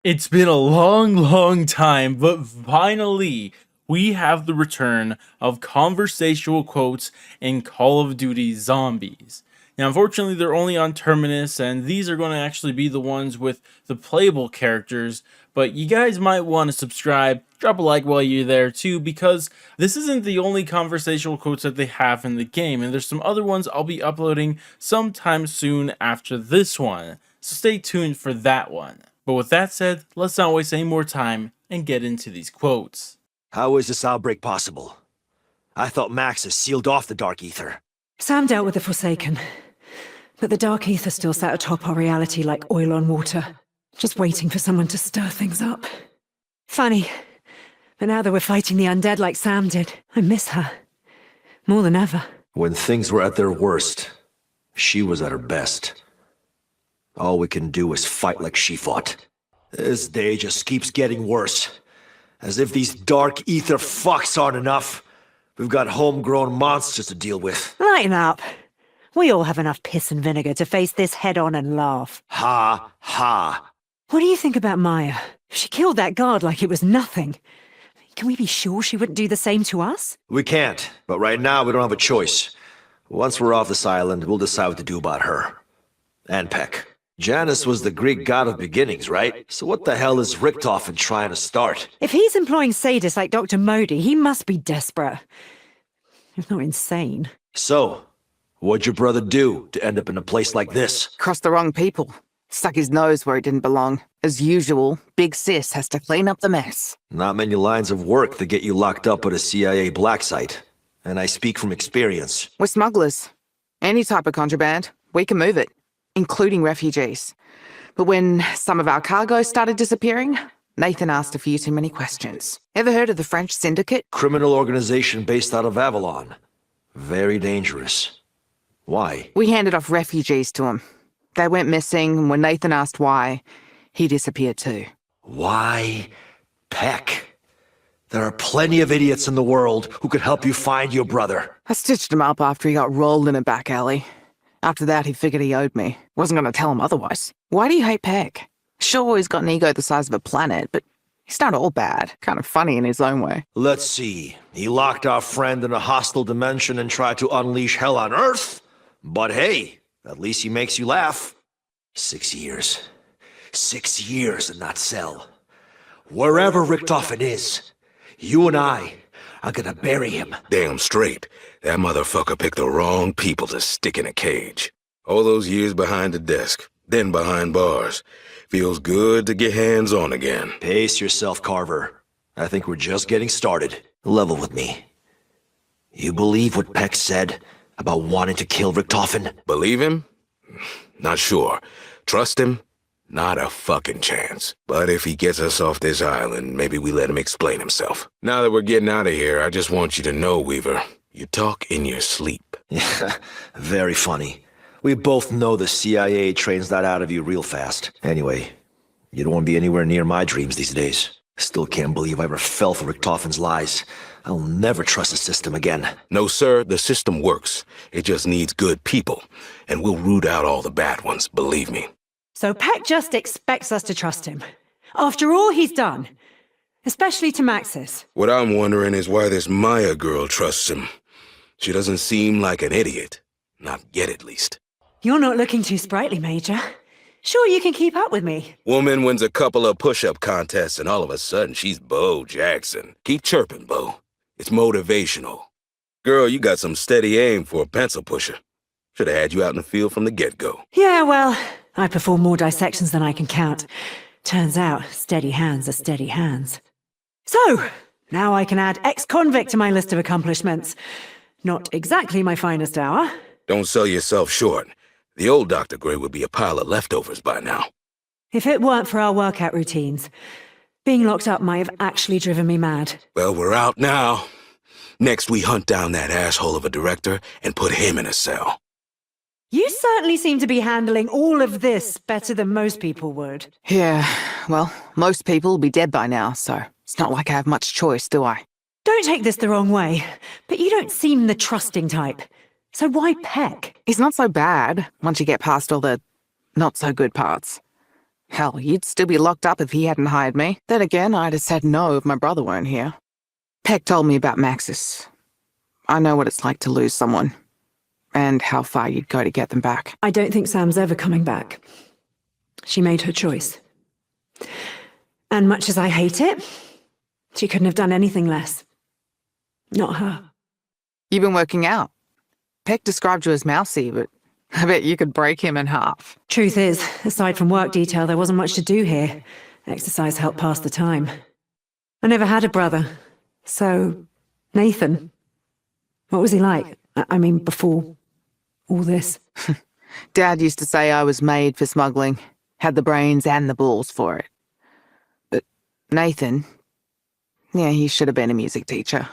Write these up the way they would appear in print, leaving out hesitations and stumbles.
It's been a long time, but finally, we have the return of conversational quotes in Call of Duty Zombies. Now, unfortunately, they're only on Terminus, and these are going to actually be the ones with the playable characters. But you guys might want to subscribe, drop a like while you're there too, because this isn't the only conversational quotes that they have in the game, and there's some other ones I'll be uploading sometime soon after this one. So stay tuned for that one. But with that said, let's not waste any more time and get into these quotes. How is this outbreak possible? I thought Max has sealed off the Dark Ether. Sam dealt with the Forsaken, but the Dark Ether still sat atop our reality like oil on water, just waiting for someone to stir things up. Funny, but now that we're fighting the undead like Sam did, I miss her. More than ever. When things were at their worst, she was at her best. All we can do is fight like she fought. This day just keeps getting worse. As if these Dark Ether fucks aren't enough. We've got homegrown monsters to deal with. Lighten up. We all have enough piss and vinegar to face this head-on and laugh. Ha, ha. What do you think about Maya? She killed that guard like it was nothing. Can we be sure she wouldn't do the same to us? We can't, but right now we don't have a choice. Once we're off this island, we'll decide what to do about her. And Peck. Janus was the Greek god of beginnings, right? So what the hell is Richtofen trying to start? If he's employing sadists like Dr. Modi, he must be desperate. If not insane. So, what'd your brother do to end up in a place like this? Crossed the wrong people. Stuck his nose where it didn't belong. As usual, Big Sis has to clean up the mess. Not many lines of work that get you locked up at a CIA black site. And I speak from experience. We're smugglers. Any type of contraband, we can move it, including refugees. But when some of our cargo started disappearing, Nathan asked a few too many questions. Ever heard of the French Syndicate? Criminal organization based out of Avalon. Very dangerous. Why? We handed off refugees to him. They went missing, and when Nathan asked why, he disappeared too. Why Peck? There are plenty of idiots in the world who could help you find your brother. I stitched him up after he got rolled in a back alley. After that, he figured he owed me. Wasn't gonna tell him otherwise. Why do you hate Peck? Sure, he's got an ego the size of a planet, but he's not all bad. Kind of funny in his own way. Let's see. He locked our friend in a hostile dimension and tried to unleash hell on Earth? But hey, at least he makes you laugh. 6 years. 6 years in that cell. Wherever Richtofen is, you and I are gonna bury him. Damn straight. That motherfucker picked the wrong people to stick in a cage. All those years behind the desk, then behind bars. Feels good to get hands on again. Pace yourself, Carver. I think we're just getting started. Level with me. You believe what Peck said about wanting to kill Richtofen? Believe him? Not sure. Trust him? Not a fucking chance. But if he gets us off this island, maybe we let him explain himself. Now that we're getting out of here, I just want you to know, Weaver, you talk in your sleep. Very funny. We both know the CIA trains that out of you real fast. Anyway, you don't want to be anywhere near my dreams these days. Still can't believe I ever fell for Richtofen's lies. I'll never trust the system again. No, sir, the system works. It just needs good people. And we'll root out all the bad ones, believe me. So Peck just expects us to trust him. After all he's done. Especially to Maxis. What I'm wondering is why this Maya girl trusts him. She doesn't seem like an idiot. Not yet, at least. You're not looking too sprightly, Major. Sure you can keep up with me. Woman wins a couple of push-up contests and all of a sudden she's Bo Jackson. Keep chirping, Bo. It's motivational. Girl, you got some steady aim for a pencil pusher. Should have had you out in the field from the get-go. Yeah, well, I perform more dissections than I can count. Turns out, steady hands are steady hands. So, now I can add ex-convict to my list of accomplishments. Not exactly my finest hour. Don't sell yourself short. The old Dr. Gray would be a pile of leftovers by now. If it weren't for our workout routines, being locked up might have actually driven me mad. Well, we're out now. Next, we hunt down that asshole of a director and put him in a cell. You certainly seem to be handling all of this better than most people would. Yeah, well, most people will be dead by now, so it's not like I have much choice, do I? Don't take this the wrong way, but you don't seem the trusting type. So why Peck? He's not so bad once you get past all the not-so-good parts. Hell, you'd still be locked up if he hadn't hired me. Then again, I'd have said no if my brother weren't here. Peck told me about Maxis. I know what it's like to lose someone, and how far you'd go to get them back. I don't think Sam's ever coming back. She made her choice. And much as I hate it, she couldn't have done anything less. Not her. You've been working out. Peck described you as mousy, but I bet you could break him in half. Truth is, aside from work detail, there wasn't much to do here. Exercise helped pass the time. I never had a brother. So, Nathan, what was he like? I mean, before all this. Dad used to say I was made for smuggling. Had the brains and the balls for it. But Nathan, yeah, he should have been a music teacher.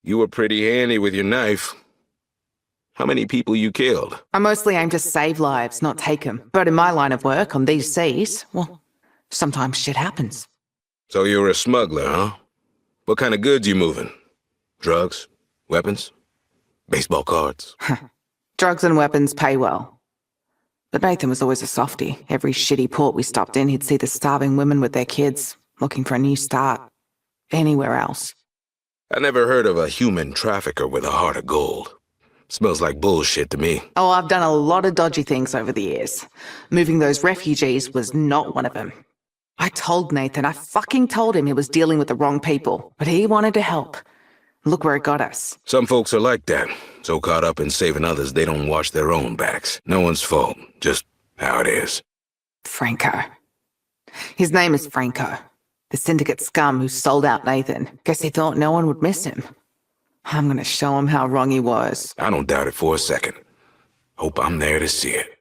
You were pretty handy with your knife. How many people you killed? I mostly aim to save lives, not take them. But in my line of work, on these seas, well, sometimes shit happens. So you're a smuggler, huh? What kind of goods you moving? Drugs? Weapons? Baseball cards? Drugs and weapons pay well. But Nathan was always a softie. Every shitty port we stopped in, he'd see the starving women with their kids, looking for a new start. Anywhere else. I never heard of a human trafficker with a heart of gold. Smells like bullshit to me. Oh, I've done a lot of dodgy things over the years. Moving those refugees was not one of them. I told Nathan, I fucking told him he was dealing with the wrong people, but he wanted to help. Look where it got us. Some folks are like that. So caught up in saving others, they don't watch their own backs. No one's fault. Just how it is. Franco. His name is Franco. The syndicate scum who sold out Nathan. Guess he thought no one would miss him. I'm gonna show him how wrong he was. I don't doubt it for a second. Hope I'm there to see it.